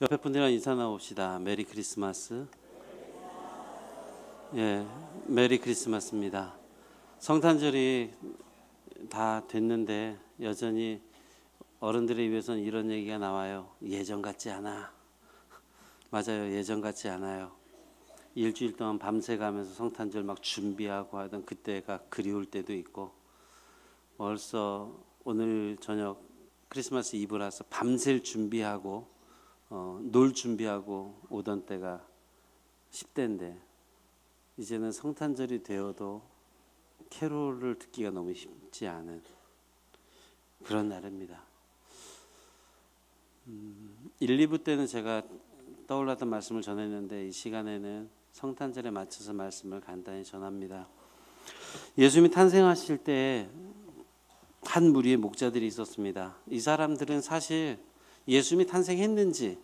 옆에 분들이랑 인사 나옵시다. 메리 크리스마스. 예, 메리 크리스마스입니다. 성탄절이 다 됐는데 여전히 어른들의 입에서는 이런 얘기가 나와요. 예전 같지 않아. 맞아요. 예전 같지 않아요. 일주일 동안 밤새 가면서 성탄절 막 준비하고 하던 그때가 그리울 때도 있고, 벌써 오늘 저녁 크리스마스 이브라서 밤샐 준비하고 놀 준비하고 오던 때가 10대인데 이제는 성탄절이 되어도 캐롤을 듣기가 너무 쉽지 않은 그런 날입니다. 1, 2부 때는 제가 떠올랐던 말씀을 전했는데 이 시간에는 성탄절에 맞춰서 말씀을 간단히 전합니다. 예수님이 탄생하실 때 한 무리의 목자들이 있었습니다. 이 사람들은 사실 예수님이 탄생했는지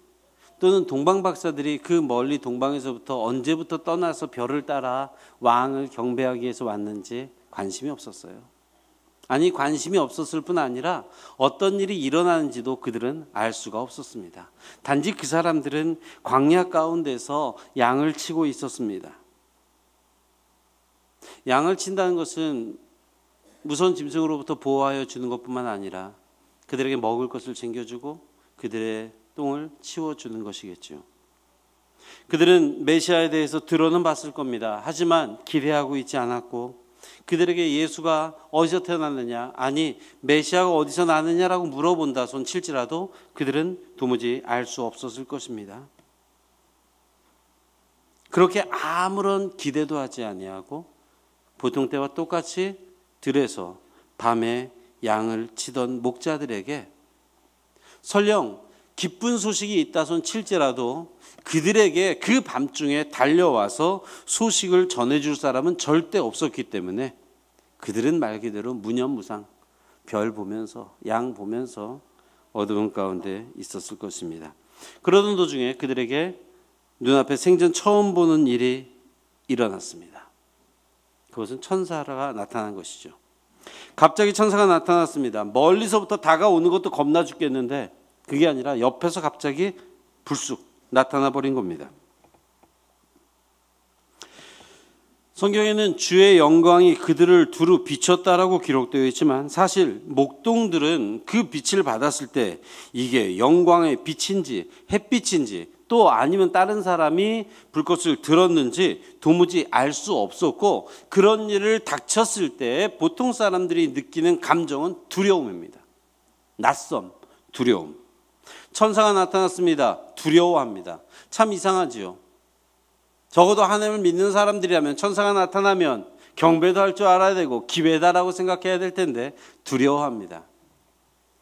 또는 동방박사들이 그 멀리 동방에서부터 언제부터 떠나서 별을 따라 왕을 경배하기 위해서 왔는지 관심이 없었어요. 아니, 관심이 없었을 뿐 아니라 어떤 일이 일어나는지도 그들은 알 수가 없었습니다. 단지 그 사람들은 광야 가운데서 양을 치고 있었습니다. 양을 친다는 것은 무서운 짐승으로부터 보호하여 주는 것뿐만 아니라 그들에게 먹을 것을 챙겨주고 그들의 똥을 치워주는 것이겠죠. 그들은 메시아에 대해서 들어는 봤을 겁니다. 하지만 기대하고 있지 않았고, 그들에게 예수가 어디서 태어났느냐, 아니 메시아가 어디서 나느냐라고 물어본다 손 칠지라도 그들은 도무지 알 수 없었을 것입니다. 그렇게 아무런 기대도 하지 아니하고 보통 때와 똑같이 들에서 밤에 양을 치던 목자들에게 설령 기쁜 소식이 있다 손 칠지라도 그들에게 그 밤중에 달려와서 소식을 전해줄 사람은 절대 없었기 때문에 그들은 말 그대로 무념무상 별 보면서 양 보면서 어두운 가운데 있었을 것입니다. 그러던 도중에 그들에게 눈앞에 생전 처음 보는 일이 일어났습니다. 그것은 천사가 나타난 것이죠. 갑자기 천사가 나타났습니다. 멀리서부터 다가오는 것도 겁나 죽겠는데 그게 아니라 옆에서 갑자기 불쑥 나타나 버린 겁니다. 성경에는 주의 영광이 그들을 두루 비췄다라고 기록되어 있지만 사실 목동들은 그 빛을 받았을 때 이게 영광의 빛인지 햇빛인지 또 아니면 다른 사람이 불꽃을 들었는지 도무지 알 수 없었고, 그런 일을 닥쳤을 때 보통 사람들이 느끼는 감정은 두려움입니다. 낯섦, 두려움. 천사가 나타났습니다. 두려워합니다. 참 이상하지요. 적어도 하나님을 믿는 사람들이라면 천사가 나타나면 경배도 할 줄 알아야 되고 기회다라고 생각해야 될 텐데 두려워합니다.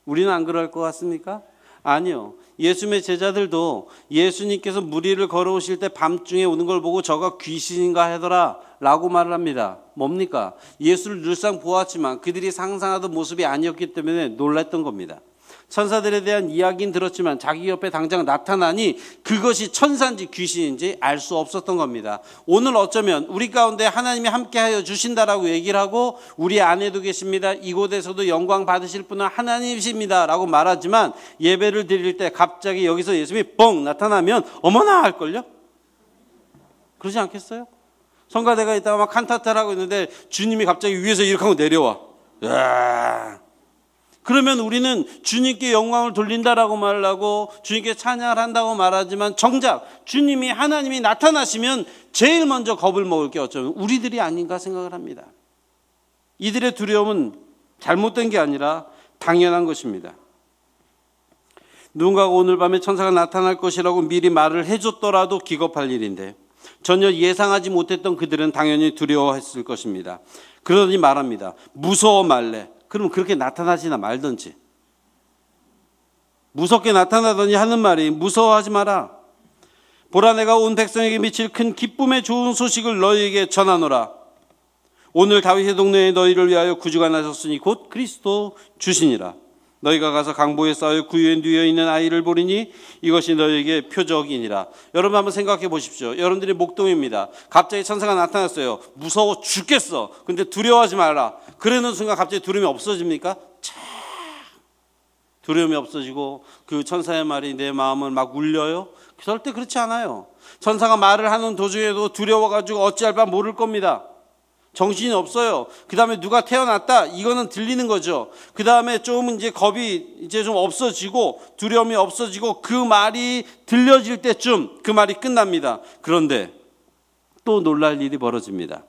우리는 안 그럴 것 같습니까? 아니요. 예수님의 제자들도 예수님께서 무리를 걸어오실 때 밤중에 오는 걸 보고 저가 귀신인가 하더라 라고 말을 합니다. 뭡니까? 예수를 늘상 보았지만 그들이 상상하던 모습이 아니었기 때문에 놀랐던 겁니다. 천사들에 대한 이야기는 들었지만 자기 옆에 당장 나타나니 그것이 천사인지 귀신인지 알 수 없었던 겁니다. 오늘 어쩌면 우리 가운데 하나님이 함께하여 주신다라고 얘기를 하고 우리 안에도 계십니다. 이곳에서도 영광 받으실 분은 하나님이십니다 라고 말하지만 예배를 드릴 때 갑자기 여기서 예수님이 뻥 나타나면 어머나 할걸요? 그러지 않겠어요? 성가대가 있다가 막 칸타타를 하고 있는데 주님이 갑자기 위에서 이렇게 하고 내려와. 으아. 그러면 우리는 주님께 영광을 돌린다라고 말하고 주님께 찬양을 한다고 말하지만 정작 주님이 하나님이 나타나시면 제일 먼저 겁을 먹을 게 어쩌면 우리들이 아닌가 생각을 합니다. 이들의 두려움은 잘못된 게 아니라 당연한 것입니다. 누군가가 오늘 밤에 천사가 나타날 것이라고 미리 말을 해줬더라도 기겁할 일인데 전혀 예상하지 못했던 그들은 당연히 두려워했을 것입니다. 그러더니 말합니다. 무서워 말래. 그러면 그렇게 나타나지나 말든지. 무섭게 나타나더니 하는 말이 무서워하지 마라. 보라 내가 온 백성에게 미칠 큰 기쁨의 좋은 소식을 너희에게 전하노라. 오늘 다윗의 동네에 너희를 위하여 구주가 나셨으니 곧 그리스도 주시니라. 너희가 가서 강보에 쌓여 구유에 누워 있는 아이를 보리니 이것이 너희에게 표적이니라. 여러분 한번 생각해 보십시오. 여러분들이 목동입니다. 갑자기 천사가 나타났어요. 무서워 죽겠어. 근데 두려워하지 말라. 그러는 순간 갑자기 두려움이 없어집니까? 두려움이 없어지고 그 천사의 말이 내 마음을 막 울려요? 절대 그렇지 않아요. 천사가 말을 하는 도중에도 두려워가지고 어찌할 바 모를 겁니다. 정신이 없어요. 그 다음에 누가 태어났다, 이거는 들리는 거죠. 그 다음에 좀 이제 겁이 이제 좀 없어지고 두려움이 없어지고 그 말이 들려질 때쯤 그 말이 끝납니다. 그런데 또 놀랄 일이 벌어집니다.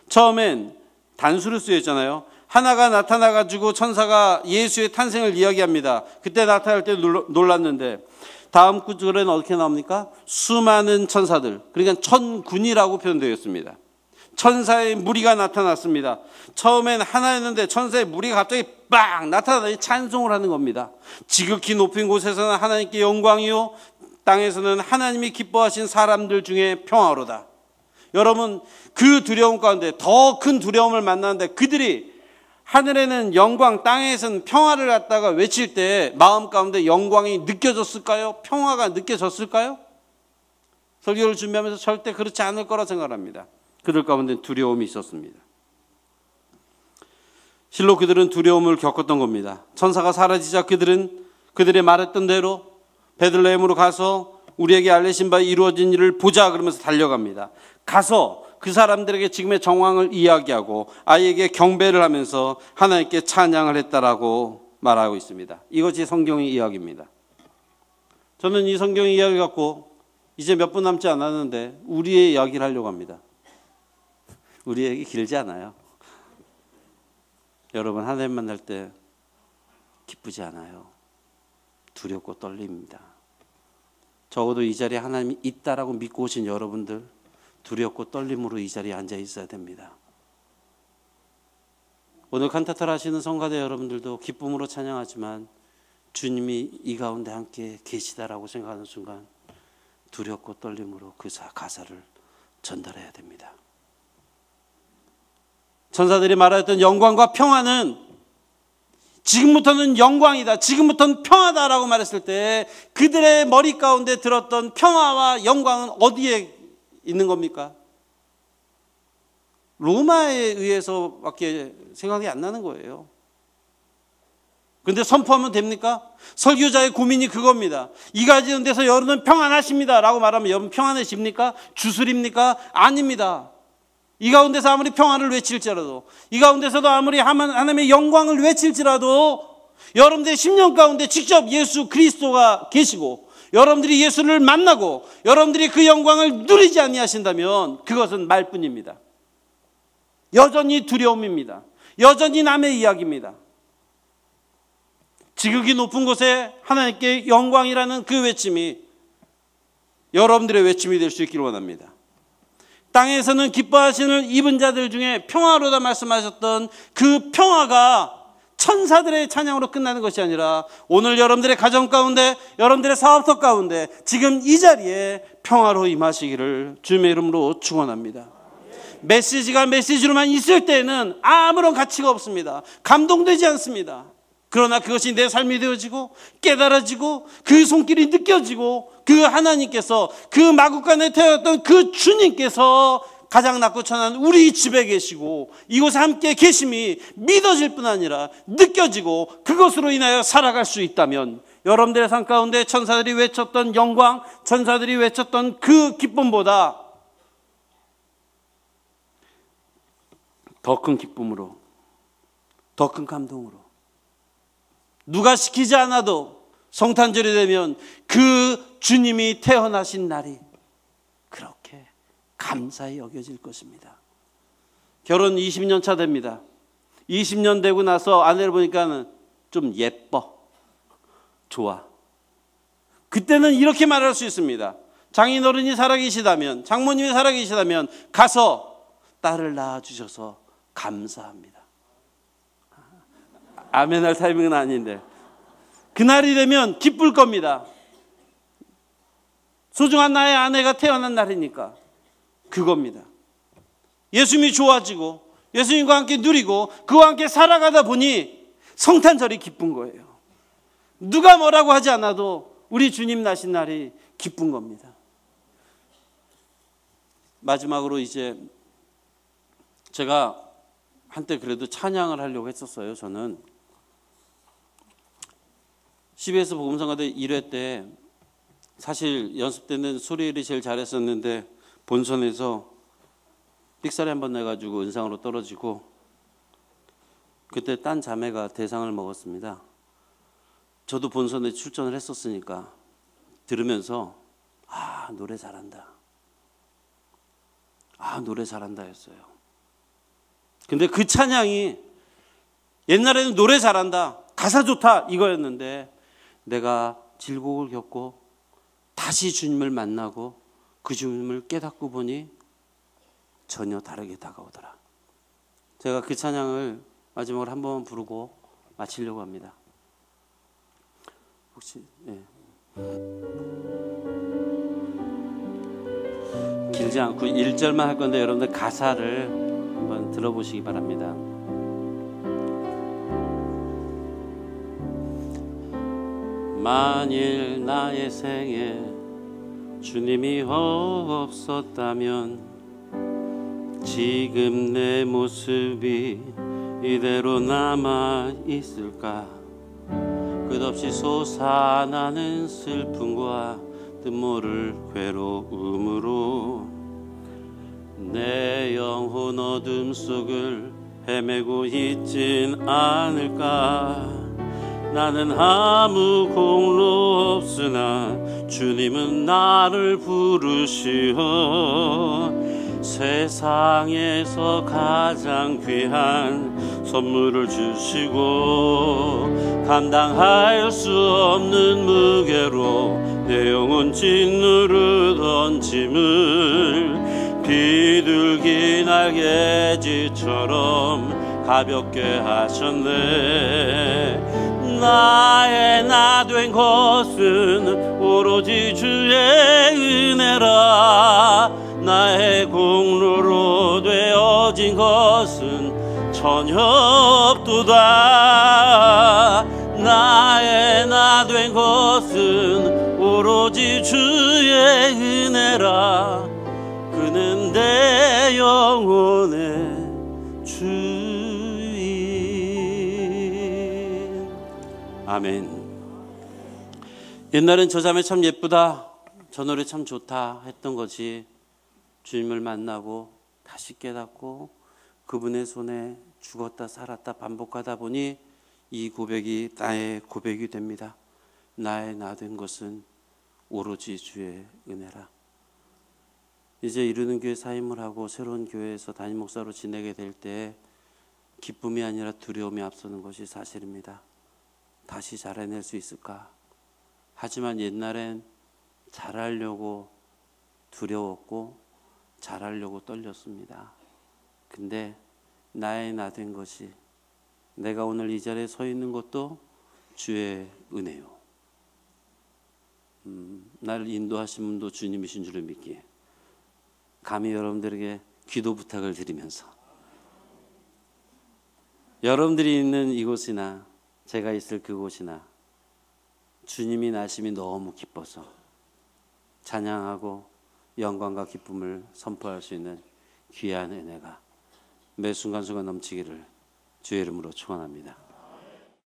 처음엔 단수를 쓰였잖아요. 하나가 나타나가지고 천사가 예수의 탄생을 이야기합니다. 그때 나타날 때 놀랐는데 다음 구절에는 어떻게 나옵니까? 수많은 천사들, 그러니까 천군이라고 표현되어 있습니다. 천사의 무리가 나타났습니다. 처음엔 하나였는데 천사의 무리가 갑자기 빵 나타나더니 찬송을 하는 겁니다. 지극히 높은 곳에서는 하나님께 영광이요, 땅에서는 하나님이 기뻐하신 사람들 중에 평화로다. 여러분, 그 두려움 가운데 더 큰 두려움을 만나는데 그들이 하늘에는 영광, 땅에서는 평화를 갖다가 외칠 때 마음 가운데 영광이 느껴졌을까요? 평화가 느껴졌을까요? 설교를 준비하면서 절대 그렇지 않을 거라 생각합니다. 그들 가운데 두려움이 있었습니다. 실로 그들은 두려움을 겪었던 겁니다. 천사가 사라지자 그들의 말했던 대로 베들레헴으로 가서 우리에게 알려진 바 이루어진 일을 보자 그러면서 달려갑니다. 가서 그 사람들에게 지금의 정황을 이야기하고 아이에게 경배를 하면서 하나님께 찬양을 했다라고 말하고 있습니다. 이것이 성경의 이야기입니다. 저는 이 성경의 이야기 갖고 이제 몇 분 남지 않았는데 우리의 이야기를 하려고 합니다. 우리 얘기 길지 않아요. 여러분, 하나님 만날 때 기쁘지 않아요. 두렵고 떨립니다. 적어도 이 자리에 하나님이 있다라고 믿고 오신 여러분들, 두렵고 떨림으로 이 자리에 앉아 있어야 됩니다. 오늘 칸타타를 하시는 성가대 여러분들도 기쁨으로 찬양하지만 주님이 이 가운데 함께 계시다라고 생각하는 순간 두렵고 떨림으로 그 가사를 전달해야 됩니다. 천사들이 말하였던 영광과 평화는 지금부터는 영광이다, 지금부터는 평화다라고 말했을 때 그들의 머리 가운데 들었던 평화와 영광은 어디에 있는 겁니까? 로마에 의해서밖에 생각이 안 나는 거예요. 그런데 선포하면 됩니까? 설교자의 고민이 그겁니다. 이 가지는 데서 여러분은 평안하십니다 라고 말하면 여러분 평안해집니까? 주술입니까? 아닙니다. 이 가운데서 아무리 평안을 외칠지라도, 이 가운데서도 아무리 하나님의 영광을 외칠지라도 여러분들의 심령 가운데 직접 예수 그리스도가 계시고 여러분들이 예수를 만나고 여러분들이 그 영광을 누리지 아니하신다면 그것은 말뿐입니다. 여전히 두려움입니다. 여전히 남의 이야기입니다. 지극히 높은 곳에 하나님께 영광이라는 그 외침이 여러분들의 외침이 될 수 있기를 원합니다. 땅에서는 기뻐하시는 입은 자들 중에 평화로다 말씀하셨던 그 평화가 천사들의 찬양으로 끝나는 것이 아니라 오늘 여러분들의 가정 가운데, 여러분들의 사업터 가운데 지금 이 자리에 평화로 임하시기를 주님의 이름으로 축원합니다. 메시지가 메시지로만 있을 때는 아무런 가치가 없습니다. 감동되지 않습니다. 그러나 그것이 내 삶이 되어지고 깨달아지고 그 손길이 느껴지고 그 하나님께서 그 마구간에 태어났던 그 주님께서 가장 낮고 천한 우리 집에 계시고 이곳에 함께 계심이 믿어질 뿐 아니라 느껴지고 그것으로 인하여 살아갈 수 있다면 여러분들의 삶 가운데 천사들이 외쳤던 영광, 천사들이 외쳤던 그 기쁨보다 더 큰 기쁨으로, 더 큰 감동으로 누가 시키지 않아도 성탄절이 되면 그 주님이 태어나신 날이 그렇게 감사히 여겨질 것입니다. 결혼 20년 차 됩니다. 20년 되고 나서 아내를 보니까 좀 예뻐, 좋아. 그때는 이렇게 말할 수 있습니다. 장인어른이 살아계시다면, 장모님이 살아계시다면 가서 딸을 낳아주셔서 감사합니다. 아멘할 타이밍은 아닌데 그날이 되면 기쁠 겁니다. 소중한 나의 아내가 태어난 날이니까 그겁니다. 예수님이 좋아지고 예수님과 함께 누리고 그와 함께 살아가다 보니 성탄절이 기쁜 거예요. 누가 뭐라고 하지 않아도 우리 주님 나신 날이 기쁜 겁니다. 마지막으로 이제 제가 한때 그래도 찬양을 하려고 했었어요. 저는 CBS 복음성가대 1회 때 사실 연습 때는 소리를 제일 잘했었는데 본선에서 삑사리 한번 내가지고 은상으로 떨어지고 그때 딴 자매가 대상을 먹었습니다. 저도 본선에 출전을 했었으니까 들으면서 아 노래 잘한다. 아 노래 잘한다 했어요. 근데 그 찬양이 옛날에는 노래 잘한다, 가사 좋다 이거였는데 내가 질곡을 겪고 다시 주님을 만나고 그 주님을 깨닫고 보니 전혀 다르게 다가오더라. 제가 그 찬양을 마지막으로 한 번 부르고 마치려고 합니다. 혹시 길지 않고 1절만 할 건데 여러분들 가사를 한번 들어보시기 바랍니다. 만일 나의 생에 주님이 없었다면 지금 내 모습이 이대로 남아 있을까? 끝없이 솟아나는 슬픔과 뜻모를 괴로움으로 내 영혼 어둠 속을 헤매고 있진 않을까? 나는 아무 공로 없으나 주님은 나를 부르시어 세상에서 가장 귀한 선물을 주시고 감당할 수 없는 무게로 내 영혼 짓누르던 짐을 비둘기 날개짓처럼 가볍게 하셨네. 나의 나 된 것은 오로지 주의 은혜라. 나의 공로로 되어진 것은 전혀 없도다. 나의 나 된 것은 오로지 주의 은혜라. 그는 내 영혼의 주인. 아멘. 옛날엔 저 자매 참 예쁘다, 저 노래 참 좋다 했던 것이 주님을 만나고 다시 깨닫고 그분의 손에 죽었다 살았다 반복하다 보니 이 고백이 나의 고백이 됩니다. 나의 나 된 것은 오로지 주의 은혜라. 이제 이루는 교회 사임을 하고 새로운 교회에서 담임 목사로 지내게 될 때 기쁨이 아니라 두려움이 앞서는 것이 사실입니다. 다시 잘해낼 수 있을까? 하지만 옛날엔 잘하려고 두려웠고 잘하려고 떨렸습니다. 근데 나의 나 된 것이, 내가 오늘 이 자리에 서 있는 것도 주의 은혜요. 나를 인도하신 분도 주님이신 줄을 믿기에 감히 여러분들에게 기도 부탁을 드리면서 여러분들이 있는 이곳이나 제가 있을 그곳이나 주님이 나심이 너무 기뻐서 찬양하고 영광과 기쁨을 선포할 수 있는 귀한 은혜가 매 순간순간 넘치기를 주의 이름으로 축원합니다.